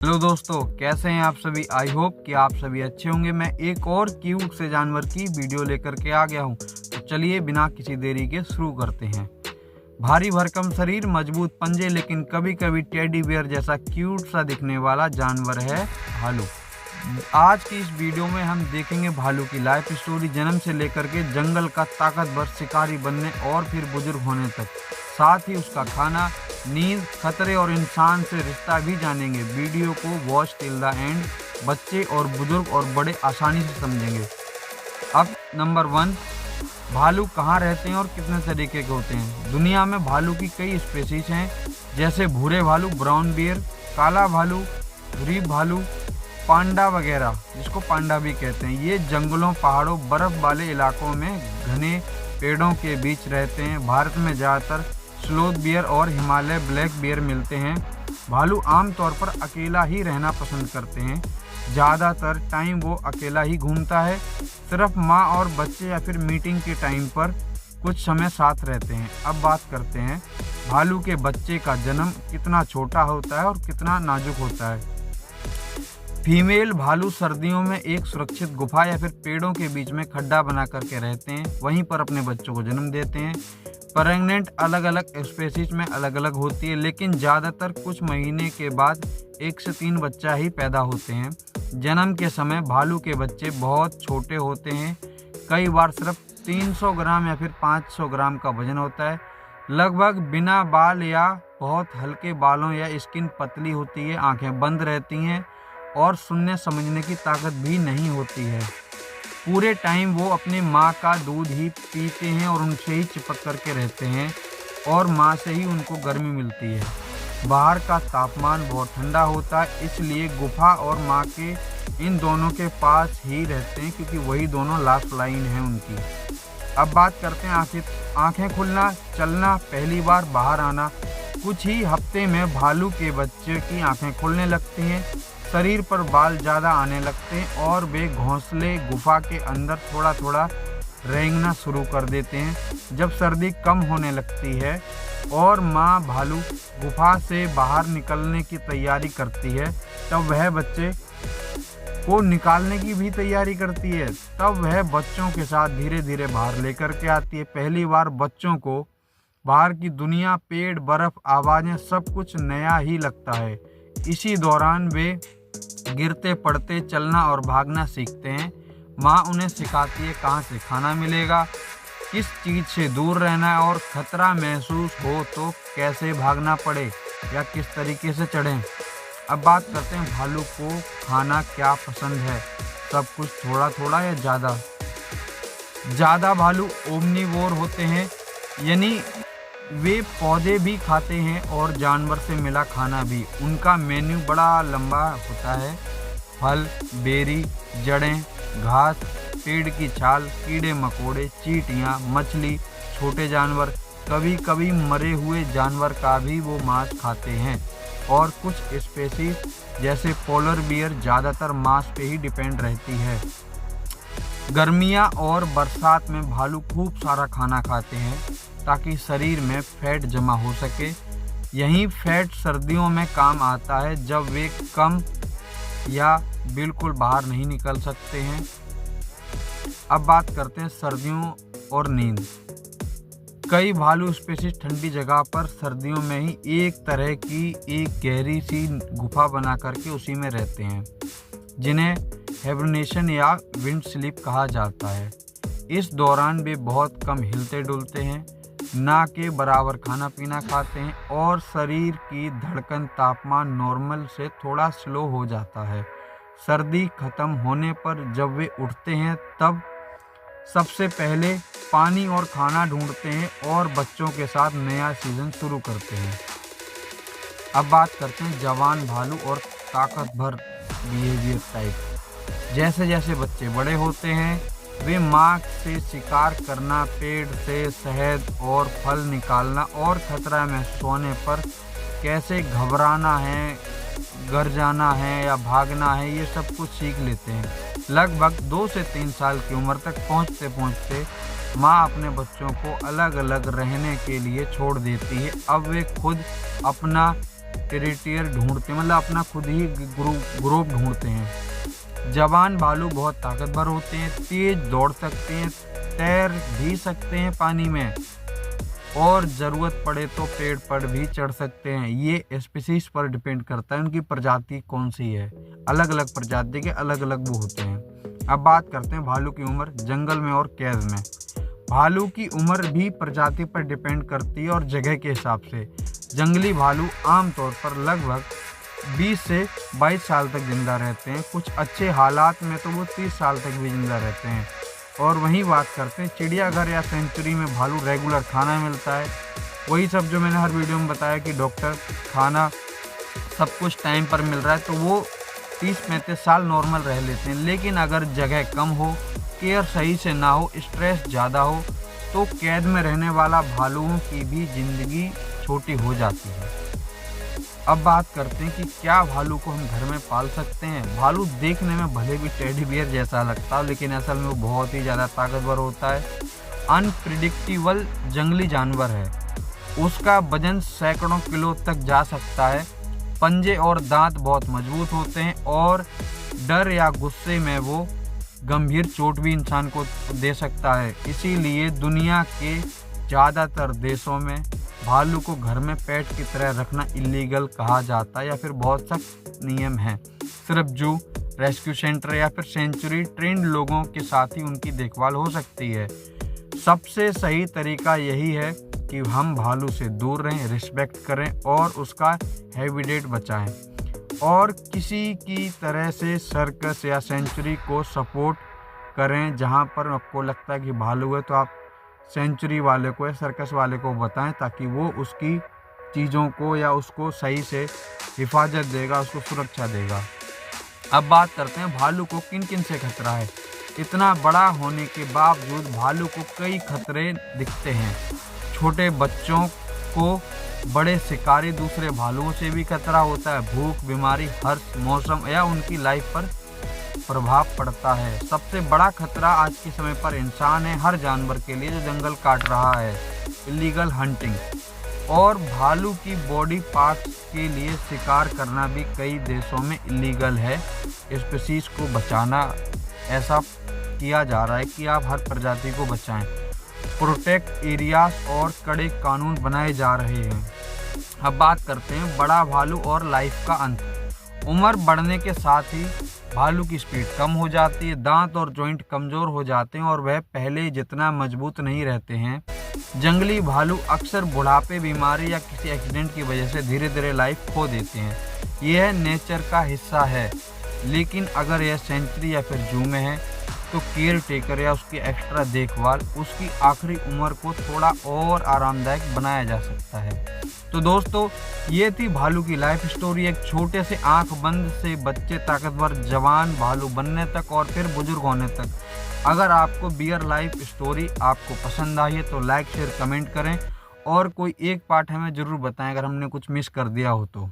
Hello दोस्तों, कैसे हैं आप सभी। आई होप कि आप सभी अच्छे होंगे। मैं एक और क्यूट से जानवर की वीडियो लेकर के आ गया हूं। तो चलिए बिना किसी देरी के शुरू करते हैं। भारी भरकम शरीर, मजबूत पंजे, लेकिन कभी कभी टेडी बियर जैसा क्यूट सा दिखने वाला जानवर है भालू। आज की इस वीडियो में हम देखेंगे भालू की लाइफ स्टोरी, जन्म से लेकर के जंगल का ताकतवर शिकारी बनने और फिर बुजुर्ग होने तक। साथ ही उसका खाना, नींद, खतरे और इंसान से रिश्ता भी जानेंगे। वीडियो को वॉच टिल द एंड। बच्चे और बुजुर्ग और बड़े आसानी से समझेंगे। अब नंबर 1, भालू कहाँ रहते हैं और कितने तरीके के होते हैं। दुनिया में भालू की कई स्पेसीज हैं, जैसे भूरे भालू, ब्राउन बियर, काला भालू, रीफ भालू, पांडा वगैरह, जिसको पांडा भी कहते हैं। ये जंगलों, पहाड़ों, बर्फ वाले इलाकों में घने पेड़ों के बीच रहते हैं। भारत में ज़्यादातर स्लोथ बियर और हिमालय ब्लैक बियर मिलते हैं। भालू आमतौर पर अकेला ही रहना पसंद करते हैं। ज़्यादातर टाइम वो अकेला ही घूमता है। सिर्फ माँ और बच्चे या फिर मीटिंग के टाइम पर कुछ समय साथ रहते हैं। अब बात करते हैं भालू के बच्चे का जन्म कितना छोटा होता है और कितना नाजुक होता है। फीमेल भालू सर्दियों में एक सुरक्षित गुफा या फिर पेड़ों के बीच में खड्डा बना करके रहते हैं। वहीं पर अपने बच्चों को जन्म देते हैं। प्रेग्नेंट अलग अलग स्पेसीज में अलग अलग होती है, लेकिन ज़्यादातर कुछ महीने के बाद 1 से 3 बच्चा ही पैदा होते हैं। जन्म के समय भालू के बच्चे बहुत छोटे होते हैं। कई बार सिर्फ 300 ग्राम या फिर 500 ग्राम का वजन होता है। लगभग बिना बाल या बहुत हल्के बालों या स्किन पतली होती है। आंखें बंद रहती हैं और सुनने समझने की ताकत भी नहीं होती है। पूरे टाइम वो अपनी माँ का दूध ही पीते हैं और उनसे ही चिपक करके रहते हैं और माँ से ही उनको गर्मी मिलती है। बाहर का तापमान बहुत ठंडा होता है, इसलिए गुफा और माँ के इन दोनों के पास ही रहते हैं, क्योंकि वही दोनों लास्ट लाइन है उनकी। अब बात करते हैं आंखें खुलना, चलना, पहली बार बाहर आना। कुछ ही हफ्ते में भालू के बच्चे की आंखें खुलने लगती हैं। शरीर पर बाल ज़्यादा आने लगते हैं और वे घोंसले गुफा के अंदर थोड़ा थोड़ा रेंगना शुरू कर देते हैं। जब सर्दी कम होने लगती है और माँ भालू गुफा से बाहर निकलने की तैयारी करती है, तब वह बच्चे को निकालने की भी तैयारी करती है। तब वह बच्चों के साथ धीरे धीरे बाहर लेकर के आती है। पहली बार बच्चों को बाहर की दुनिया, पेड़, बर्फ, आवाज़ें, सब कुछ नया ही लगता है। इसी दौरान वे गिरते पड़ते, चलना और भागना सीखते हैं। माँ उन्हें सिखाती है कहाँ से खाना मिलेगा, किस चीज़ से दूर रहना है और खतरा महसूस हो तो कैसे भागना पड़े या किस तरीके से चढ़ें। अब बात करते हैं भालू को खाना क्या पसंद है। सब कुछ थोड़ा थोड़ा या ज़्यादा। ज़्यादा भालू ओमनीवोर होते हैं, यानी वे पौधे भी खाते हैं और जानवर से मिला खाना भी। उनका मेन्यू बड़ा लंबा होता है। फल, बेरी, जड़ें, घास, पेड़ की छाल, कीड़े मकोड़े, चींटियाँ, मछली, छोटे जानवर, कभी कभी मरे हुए जानवर का भी वो मांस खाते हैं। और कुछ स्पेसीज जैसे पोलर बियर ज़्यादातर मांस पे ही डिपेंड रहती है। गर्मियाँ और बरसात में भालू खूब सारा खाना खाते हैं ताकि शरीर में फैट जमा हो सके। यही फैट सर्दियों में काम आता है, जब वे कम या बिल्कुल बाहर नहीं निकल सकते हैं। अब बात करते हैं सर्दियों और नींद। कई भालू स्पेसीज ठंडी जगह पर सर्दियों में ही एक तरह की एक गहरी सी गुफा बना करके उसी में रहते हैं, जिन्हें हिबरनेशन या विंड स्लीप कहा जाता है। इस दौरान वे बहुत कम हिलते डुलते हैं, ना के बराबर खाना पीना खाते हैं और शरीर की धड़कन, तापमान नॉर्मल से थोड़ा स्लो हो जाता है। सर्दी खत्म होने पर जब वे उठते हैं, तब सबसे पहले पानी और खाना ढूंढते हैं और बच्चों के साथ नया सीजन शुरू करते हैं। अब बात करते हैं जवान भालू और ताकतवर बिहेवियर टाइप। जैसे जैसे बच्चे बड़े होते हैं, वे माँ से शिकार करना, पेड़ से शहद और फल निकालना और खतरा में सोने पर कैसे घबराना है, गरजाना है या भागना है, ये सब कुछ सीख लेते हैं। लगभग 2 से 3 साल की उम्र तक पहुँचते पहुँचते माँ अपने बच्चों को अलग अलग रहने के लिए छोड़ देती है। अब वे खुद अपना टेरिटियर ढूंढते हैं, मतलब अपना खुद ही ग्रुप ढूंढते हैं। जवान भालू बहुत ताकतवर होते हैं, तेज दौड़ सकते हैं, तैर भी सकते हैं पानी में और ज़रूरत पड़े तो पेड़ पर भी चढ़ सकते हैं। ये स्पीसीज पर डिपेंड करता है उनकी प्रजाति कौन सी है। अलग अलग प्रजाति के अलग अलग वो होते हैं। अब बात करते हैं भालू की उम्र जंगल में और कैद में। भालू की उम्र भी प्रजाति पर डिपेंड करती है और जगह के हिसाब से। जंगली भालू आमतौर पर लगभग 20 से 22 साल तक जिंदा रहते हैं। कुछ अच्छे हालात में तो वो 30 साल तक भी जिंदा रहते हैं। और वहीं बात करते हैं चिड़ियाघर या सेंचुरी में भालू रेगुलर खाना मिलता है। वही सब जो मैंने हर वीडियो में बताया कि डॉक्टर खाना सब कुछ टाइम पर मिल रहा है, तो वो 30-35 साल नॉर्मल रह लेते हैं। लेकिन अगर जगह कम हो, केयर सही से ना हो, स्ट्रेस ज़्यादा हो, तो कैद में रहने वाला भालुओं की भी ज़िंदगी छोटी हो जाती है। अब बात करते हैं कि क्या भालू को हम घर में पाल सकते हैं। भालू देखने में भले भी टेडी बियर जैसा लगता है, लेकिन असल में वो बहुत ही ज़्यादा ताकतवर होता है। अनप्रिडिक्टेबल जंगली जानवर है। उसका वजन सैकड़ों किलो तक जा सकता है। पंजे और दांत बहुत मजबूत होते हैं और डर या गुस्से में वो गंभीर चोट भी इंसान को दे सकता है। इसीलिए दुनिया के ज़्यादातर देशों में भालू को घर में पेट की तरह रखना इलीगल कहा जाता है या फिर बहुत सख्त नियम है। सिर्फ जू, रेस्क्यू सेंटर या फिर सेंचुरी ट्रेंड लोगों के साथ ही उनकी देखभाल हो सकती है। सबसे सही तरीका यही है कि हम भालू से दूर रहें, रिस्पेक्ट करें और उसका हैबिटेट बचाएं। और किसी की तरह से सर्कस या सेंचुरी को सपोर्ट करें। जहां पर आपको लगता है कि भालू है तो आप सेंचुरी वाले को या सर्कस वाले को बताएं, ताकि वो उसकी चीज़ों को या उसको सही से हिफाजत देगा, उसको सुरक्षा देगा। अब बात करते हैं भालू को किन किन से खतरा है। इतना बड़ा होने के बावजूद भालू को कई खतरे दिखते हैं। छोटे बच्चों को बड़े शिकारी दूसरे भालुओं से भी खतरा होता है। भूख, बीमारी, हर्ष, मौसम या उनकी लाइफ पर प्रभाव पड़ता है। सबसे बड़ा खतरा आज के समय पर इंसान है, हर जानवर के लिए जो जंगल काट रहा है। इलीगल हंटिंग और भालू की बॉडी पार्ट्स के लिए शिकार करना भी कई देशों में इलीगल है। स्पीशीज को बचाना ऐसा किया जा रहा है कि आप हर प्रजाति को बचाएं। प्रोटेक्ट एरियाज और कड़े कानून बनाए जा रहे हैं। अब बात करते हैं बड़ा भालू और लाइफ का अंत। उम्र बढ़ने के साथ ही भालू की स्पीड कम हो जाती है, दांत और जॉइंट कमज़ोर हो जाते हैं और वह पहले जितना मजबूत नहीं रहते हैं। जंगली भालू अक्सर बुढ़ापे, बीमारी या किसी एक्सीडेंट की वजह से धीरे धीरे लाइफ खो देते हैं। यह नेचर का हिस्सा है। लेकिन अगर यह सेंचुरी या फिर जू में है तो केयर टेकर या उसकी एक्स्ट्रा देखभाल उसकी आखिरी उम्र को थोड़ा और आरामदायक बनाया जा सकता है। तो दोस्तों, ये थी भालू की लाइफ स्टोरी। एक छोटे से आंख बंद से बच्चे ताकतवर जवान भालू बनने तक और फिर बुजुर्ग होने तक। अगर आपको बियर लाइफ स्टोरी आपको पसंद आई है तो लाइक, शेयर, कमेंट करें और कोई एक पार्ट हमें ज़रूर बताएं अगर हमने कुछ मिस कर दिया हो तो।